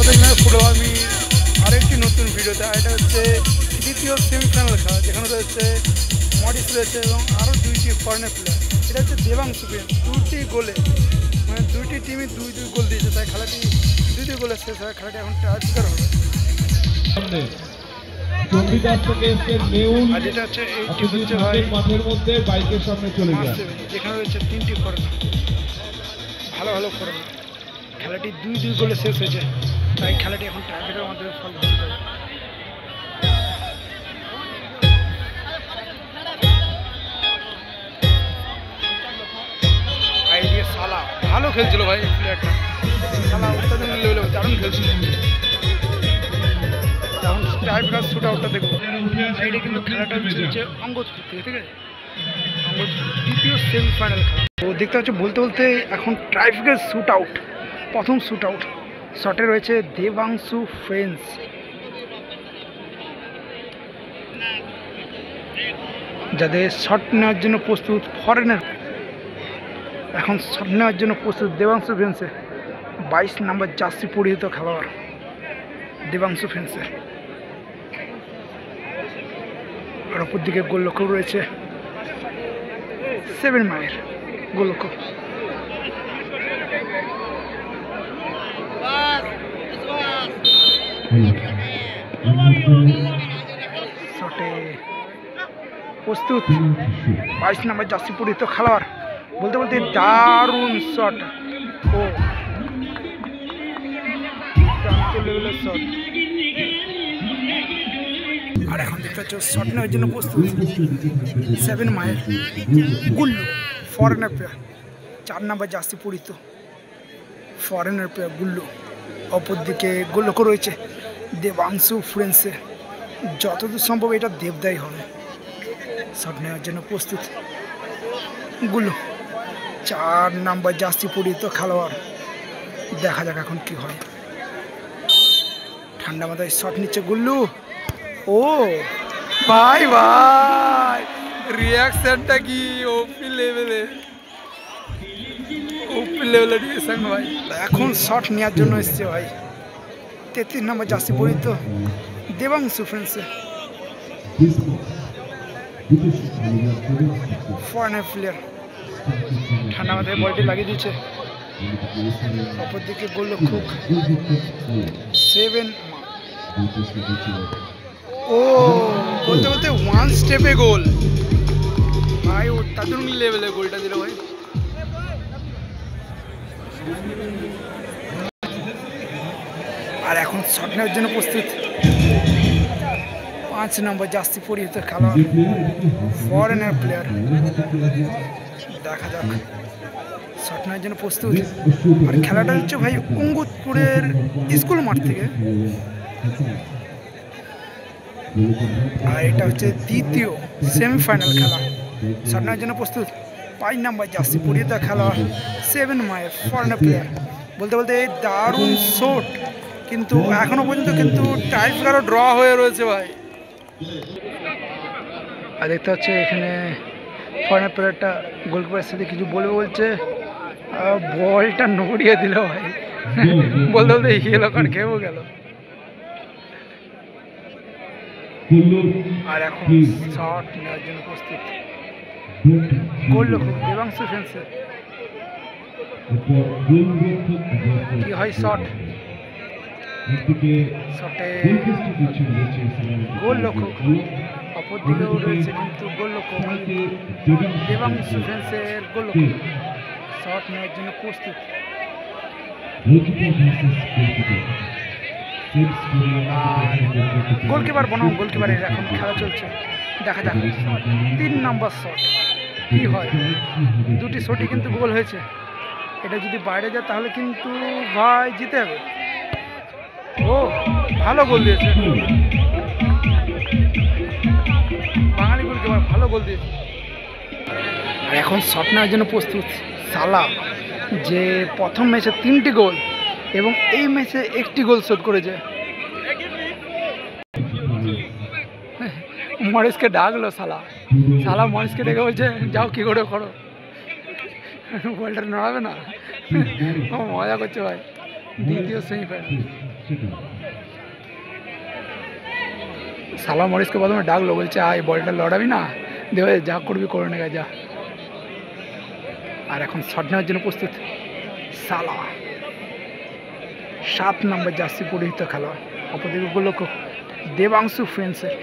স্বাগত জানাই ফুটবল আমি আরেকটি নতুন ভিডিওতে। এটা হচ্ছে দ্বিতীয় সেমিফাইনাল খেলা, যেখানে রয়েছে মডিস রয়েছে এবং আরও দুইটি ফরেনার প্লেয়ার। এটা হচ্ছে দেবাংশু দুটি গোলে, মানে দুইটি টিমই দুই গোল দিয়েছে, তাই খেলাটি দুই গোলে শেষ হয়। খেলাটি এখন টাইব্রেকার হবে। আর যেটা হচ্ছে এই টিম হচ্ছে ভাই যেখানে রয়েছে তিনটি ফরেনার, ভালো ভালো ফরেনার। খেলাটি দুই গোলে শেষ হয়েছে, তাই খেলাটি এখন টাইব্রেকারের মাধ্যমে ফল হতে পারে। আইডিয়া সালা ভালো খেলছিল ভাই, এই প্লেয়ারটা সালা অত্যাধুনিক লেভেলে দারুণ খেলছিল। এখন টাইব্রেকার শুট আউটটা দেখবো। এইটা কিন্তু খেলাটা চলছে অঙ্গদপুর থেকে, ঠিক আছে? দ্বিতীয় সেমিফাইনাল খেলা। তো দেখতে হচ্ছে বলতে বলতে এখন টাইব্রেকার শুট আউট, প্রথম শুট আউট। শটে রয়েছে দেবাংশু ফ্রেন্স, যাদের শট নেওয়ার জন্য প্রস্তুত ফরেনার। এখন শট নেওয়ার জন্য প্রস্তুত দেবাংশু ফ্রেন্সে 22 নম্বর জার্সি পরিহিত খেলোয়াড় দেবাংশু ফ্রেন্সে। আর অপর দিকে গোলরক্ষক রয়েছে 7 মাইল গোলরক্ষক। শটে প্রস্তুত 22 নম্বর জার্সি পরিহিত খেলোয়াড়। বলতে বলতে দারুণ শট, ও লেভেলের শট। আর এখন দেখতে পাচ্ছ শট নেওয়ার জন্য প্রস্তুত 7 মাইল গুল্লু, ফরেনার প্লেয়ার, 4 নম্বর জার্সি পরিহিত ফরেনার প্লেয়ার গুল্লু। অপরদিকে গোলরক্ষক রয়েছে দেবাংশু ফ্রেন্সে। যতদূর সম্ভব এটা দেবদাই হবে। শট নেওয়ার জন্য প্রস্তুত গুল্লু, 4 নম্বর জার্সি পরিহিত খেলোয়াড়। দেখা যাক এখন কি হয়। ঠান্ডা মাথায় শট নিচ্ছে গুল্লু। ও ভাই ভাই, রিয়াকশনটা কি ওপি লেভেলে, ওপি লেভেলের রিয়াকশন ভাই। এখন শট নেওয়ার জন্য এসছে ভাই 33 নম্বর জার্সি পরিহিত দেবাংশু ফ্রেন্সে, ফরেনার প্লেয়ার। ঠান্ডা মাথায় বলটি লাগিয়ে দিচ্ছে। অপরদিকে গোলরক্ষক 7। ও বলতে বলতে ওয়ান স্টেপে গোল ভাই, অত্যাধুনিক লেভেলে গোলটা দিল ভাই। আর এখন শট নেওয়ার জন্য প্রস্তুত 5 নম্বর জার্সি পরিহিত খেলোয়াড় ফরেনার প্লেয়ার। দেখা যাক, শট নেওয়ার জন্য প্রস্তুত। আর খেলাটা হচ্ছে ভাই অঙ্গদপুরের স্কুল মাঠ থেকে। আর এটা হচ্ছে দ্বিতীয় সেমিফাইনাল খেলা। শট নেওয়ার জন্য প্রস্তুত 5 নম্বর জার্সি পরিহিত খেলোয়াড় 7 মাইল ফরেনার প্লেয়ার। বলতে বলতে দারুণ শট, কিন্তু এখনো পর্যন্ত কিন্তু টাইব্রেকারও ড্র হয়ে রয়েছে ভাই। আর দেখতে হচ্ছে এখানে ফরেনার প্লেয়ারটা গোলকিপারের সাথে কিছু বলবে বলছে, বলটা নড়িয়ে দিল ভাই। বলতে বলতে ইয়েলো কার্ড খেয়েও গেল। আর এখন শট নেওয়ার জন্য প্রস্তুত গোলরক্ষক দেবাংশু ফ্রেন্সে। কি হয় শট, শটে গোলরক্ষক। অপর দিকেও রয়েছে কিন্তু গোলরক্ষক দেবাংশু ফ্রেন্সের গোলরক্ষক। শট নেওয়ার জন্য প্রস্তুত। গোলকিপার বনাম গোলকিপারের এখন খেলা চলছে। দেখা যাক 3 নম্বর শট কি হয়। দুটি শটই কিন্তু গোল হয়েছে। এটা যদি বাইরে যায় তাহলে কিন্তু ভাই জিতে যাবে। ও ভালো গোল দিয়েছে বাঙালি গোলকিপার, ভালো গোল দিয়েছে। আর এখন শট নেওয়ার জন্য প্রস্তুত সালা, যে প্রথম ম্যাচে 3টি গোল এবং এই ম্যাচে 1টি গোল শোধ করেছে। মরিসকে ডাকলো সালা, সালা মরিসকে ডেকে বলছে যাও কি করে করো, বলটা নড়াবে না। ও মজা করছে ভাই। দ্বিতীয় সেমিফাইনাল। সালা মরিসকে প্রথমে ডাকলো, বলছে আয় বলটা লড়াবি না, দেবে যা করবি করে নে যা। আর এখন শট নেওয়ার জন্য প্রস্তুত সালা, 7 নম্বর জার্সি পরিহিত খেলোয়াড়। অপরদিকে গোলরক্ষক দেবাংশু ফেন্সের।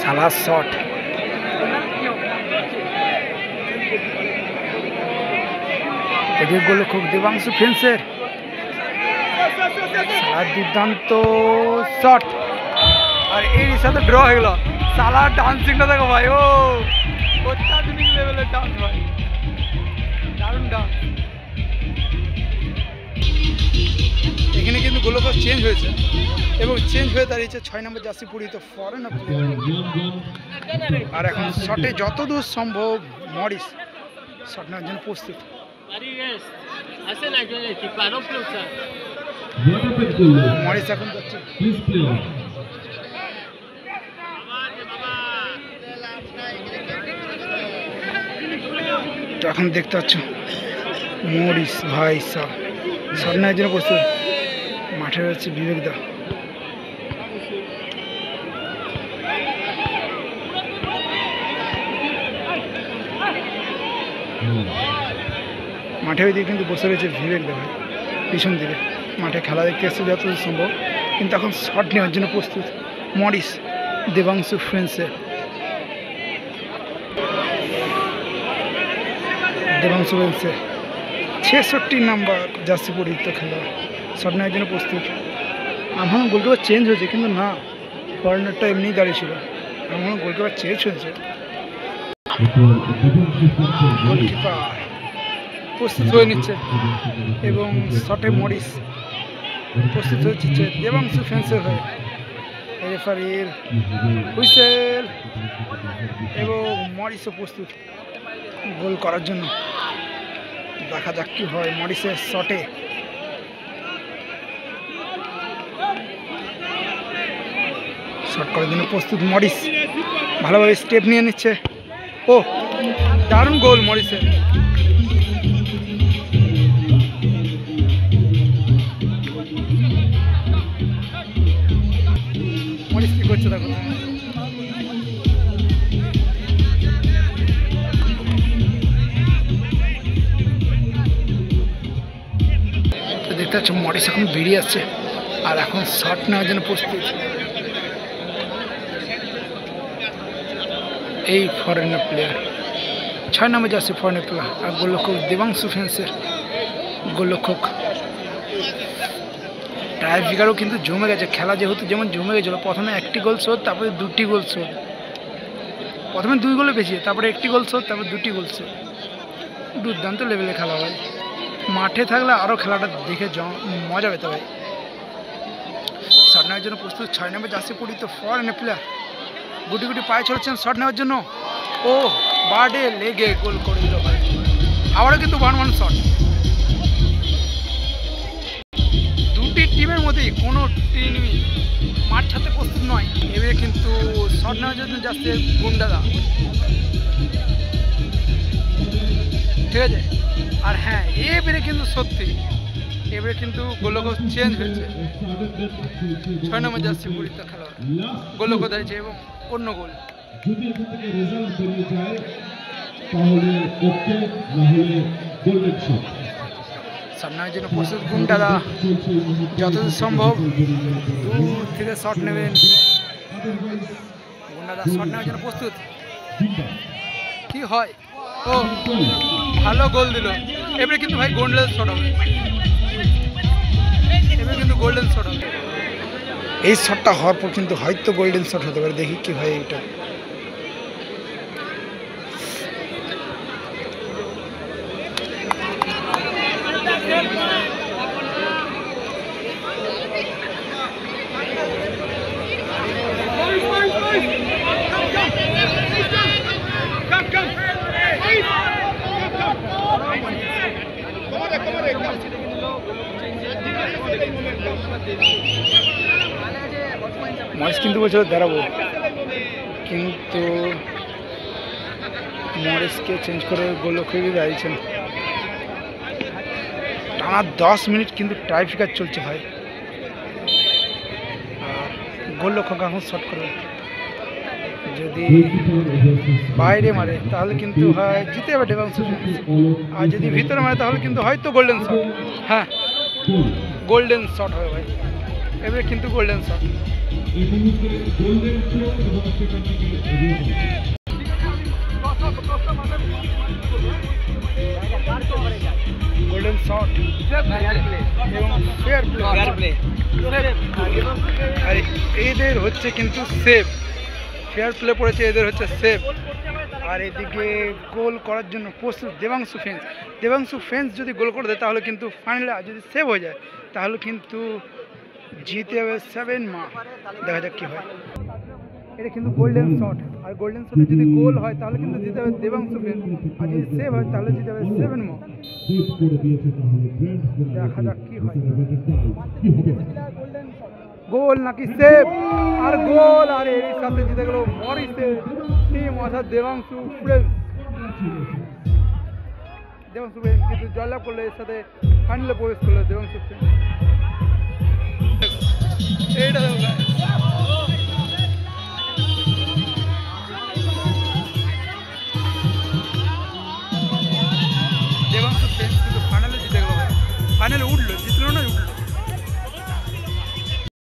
সালা শট, এদিকে গোলরক্ষক দেবাংশু ফেন্সের। সালা দুর্দান্ত শট, আর এর সাথে ড্র হয়ে গেল। সালা ডান্সিংটা দেখো ভাই, ও অত্যাধুনিক লেভেলের ডান্স ভাই, দারুণ ডান্স। এখানে কিন্তু গোলরক্ষক চেঞ্জ হয়েছে এবং চেঞ্জ হয়ে দাঁড়িয়েছে 6 নম্বর জার্সি পরিহিত ফরেনার প্লেয়ার। আর এখন শটে যতদূর সম্ভব মরিস শট নেওয়ার জন্য প্রস্তুত। মরিস এখন যাচ্ছে, তো এখন দেখতে পাচ্ছ মরিস ভাই সব শট নেওয়ার জন্য প্রস্তুত। মাঠে রয়েছে বিবেকদা। মাঠে ওই দিকে কিন্তু বসে রয়েছে বিবেকদা ভাই পিছন দিকে, মাঠে খেলা দেখতে এসছে যতদূর সম্ভব। কিন্তু এখন শট নেওয়ার জন্য প্রস্তুত মরিস দেবাংশু ফ্রেন্সের। দেবাংশু ফ্রেন্সের 66 নম্বর জার্সি পরিহিত খেলোয়াড়, শট নেওয়ার জন্য প্রস্তুত। আমার গোলকিপার চেঞ্জ হয়েছে, কিন্তু না, ফরেনারটা এমনি দাঁড়িয়েছিল। আমার গোলকিপার চেঞ্জ হয়েছে। গোলকিপার প্রস্তুত হয়ে নিচ্ছে এবং শটে মরিস প্রস্তুত হচ্ছে দেবাংশু ফেন্সের হয়ে। রেফারির হুইসেল এবং মরিসও প্রস্তুত গোল করার জন্য। দেখা যাক কি হয় মরিসের শটে। শট করার জন্য প্রস্তুত মরিস, ভালোভাবে স্টেপ নিয়ে নিচ্ছে। ও দারুণ গোল মরিসের। মরিস কি করছে দেখো, দেখতে পাচ্ছ মরিস এখন বেরিয়ে আসছে আর এখন শট নেওয়ার জন্য প্রস্তুত এই ফরেনার প্লেয়ার, 6 নম্বর জার্সি ফরেনার প্লেয়ার। আর গোলরক্ষক দেবাংশু ফেন্সের। গোলরক্ষক টাই ফিগারও কিন্তু জমে গেছে, খেলা যেহেতু যেমন জমে গেছিলো, প্রথমে 1টি গোল শোধ, তারপরে 2টি গোল শোধ। প্রথমে 2 গোলে পেয়েছে, তারপরে 1টি গোল শোধ, তারপরে 2টি গোল শোধ। দুর্দান্ত লেভেলে খেলা হয়, মাঠে থাকলে আরও খেলাটা দেখে মজা পেতে হয়। শট নেওয়ার জন্য প্রস্তুত 6 নম্বর জার্সি পরিহিত ফরেনার প্লেয়ার। গুটি গুটি পায়ে চলেছেন শট নেওয়ার জন্য। ও বার্ডে লেগে গোল করে দিল ভাই। আবারও কিন্তু 1-1 শট। দুটি টিমের মধ্যেই কোনো টিমই মাঠ ছাড়তে প্রস্তুত নয়। এবারে কিন্তু শট নেওয়ার জন্য যাচ্ছে গুন্ডাদা, ঠিক আছে। আর হ্যাঁ, এবারে কিন্তু সত্যি এবারে কিন্তু গোলরক্ষক চেঞ্জ হয়েছে। 6 নম্বর জার্সি পরিহিত খেলোয়াড় গোলরক্ষক দাঁড়িয়েছে এবং অন্য গোল। সামনের জন্য প্রস্তুত গুন্ডাদা, যতদূর সম্ভব দূর থেকে শট নেবেন। গুন্ডাদা শট নেওয়ার জন্য প্রস্তুত। কি হয়, ও ভালো গোল দিল। এবারে কিন্তু ভাই গোল্ডেন শট হবে, এবারে কিন্তু গোল্ডেন শট হবে। এই শটটা হওয়ার পর কিন্তু হয়তো গোল্ডেন শট হতে পারে, দেখি কি হয় এটা। মরিস কিন্তু বলছিল দাঁড়াবো, কিন্তু মরিসকে চেঞ্জ করে গোলরক্ষক দাঁড়িয়েছেন। টানা 10 মিনিট কিন্তু টাই ফিকার চলছে ভাই। আর গোলরক্ষক এখন শট করবে, যদি বাইরে মারে তাহলে কিন্তু হয় জিতে যাবে দেবাংশু ফেন্স, আর যদি ভিতরে মারে তাহলে কিন্তু হয়তো গোল্ডেন শট। হ্যাঁ, গোল্ডেন শট হবে ভাই, এবারে কিন্তু গোল্ডেন শট। গোল্ডেন শট এবং ফেয়ার প্লে, আর এদের হচ্ছে কিন্তু সেভ, ফেয়ার প্লে পড়েছে, এদের হচ্ছে সেভ। আর এদিকে গোল করার জন্য প্রস্তুত দেবাংশু ফেন্স। দেবাংশু ফেন্স যদি গোল করে দেয় তাহলে কিন্তু ফাইনালে যদি সেভ হয়ে যায় তাহলে কিন্তু জিতে যাবে 7 মা। দেখা যাক কী হয়। এটা কিন্তু গোল্ডেন শট, আর গোল্ডেন শটে যদি গোল হয় তাহলে কিন্তু জিতে যাবে দেবাংশু ফেন্স, আর যদি সেভ হয় তাহলে জিতে যাবে 7 মা। দেখা যাক কী হয়, গোল নাকি সেভ। আর গোল, আর এর সাথে জিতে গেল মরিসের টিম অর্থাৎ দেবাংশু ফ্রেন্স। দেবাংশু ফ্রেন্স কিন্তু জয়লাভ করলো, এর সাথে ফাইনালে প্রবেশ করলো দেবাংশু ফ্রেন্স। এইটা